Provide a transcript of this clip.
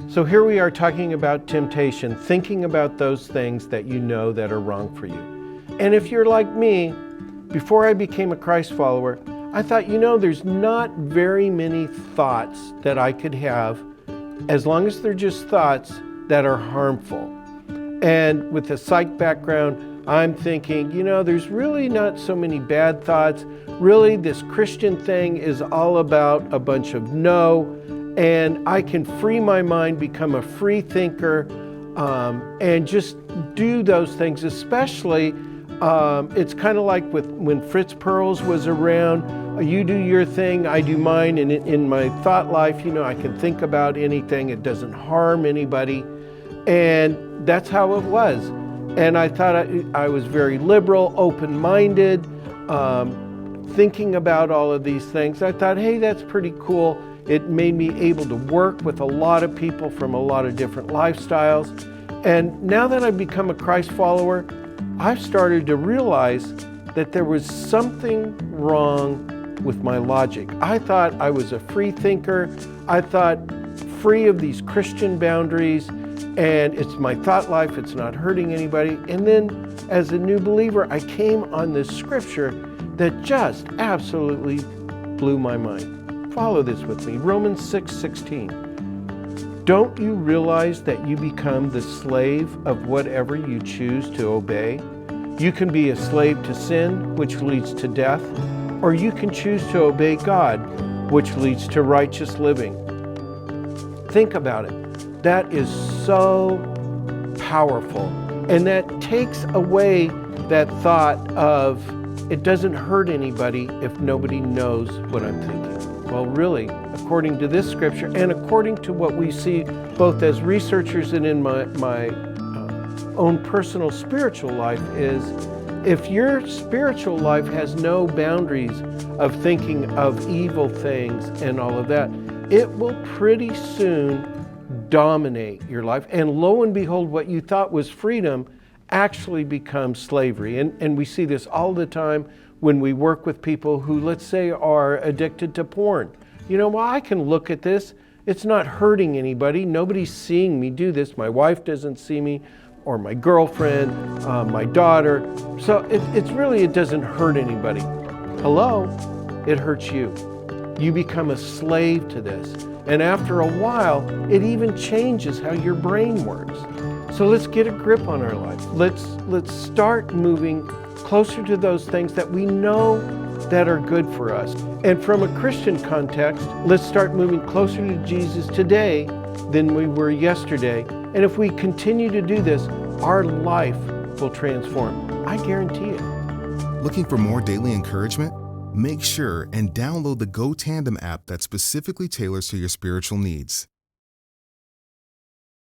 So here we are talking about temptation, thinking about those things that you know that are wrong for you. And if you're like me, before I became a Christ follower, I thought, there's not very many thoughts that I could have, as long as they're just thoughts, that are harmful. And with a psych background, I'm thinking, there's really not so many bad thoughts. Really, this Christian thing is all about a bunch of no, and I can free my mind, become a free thinker, and just do those things. Especially, it's kind of like when Fritz Perls was around. You do your thing, I do mine, and in my thought life, I can think about anything. It doesn't harm anybody, and that's how it was. And I thought I was very liberal, open-minded, thinking about all of these things. I thought, hey, that's pretty cool. It made me able to work with a lot of people from a lot of different lifestyles. And now that I've become a Christ follower, I've started to realize that there was something wrong with my logic. I thought I was a free thinker. I thought free of these Christian boundaries, and it's my thought life, it's not hurting anybody. And then as a new believer, I came on this scripture that just absolutely blew my mind. Follow this with me. Romans 6:16. Don't you realize that you become the slave of whatever you choose to obey? You can be a slave to sin, which leads to death, or you can choose to obey God, which leads to righteous living. Think about it. That is so powerful. And that takes away that thought of it doesn't hurt anybody if nobody knows what I'm thinking. Well, really, according to this scripture and according to what we see both as researchers and in my own personal spiritual life, is if your spiritual life has no boundaries of thinking of evil things and all of that, it will pretty soon dominate your life. And lo and behold, what you thought was freedom actually becomes slavery. And we see this all the time when we work with people who, let's say, are addicted to porn. Well, I can look at this. It's not hurting anybody. Nobody's seeing me do this. My wife doesn't see me, or my girlfriend, my daughter. So it doesn't hurt anybody. Hello? It hurts you. You become a slave to this. And after a while, it even changes how your brain works. So let's get a grip on our life. Let's start moving closer to those things that we know that are good for us. And from a Christian context, let's start moving closer to Jesus today than we were yesterday. And if we continue to do this, our life will transform. I guarantee it. Looking for more daily encouragement? Make sure and download the Go Tandem app that specifically tailors to your spiritual needs.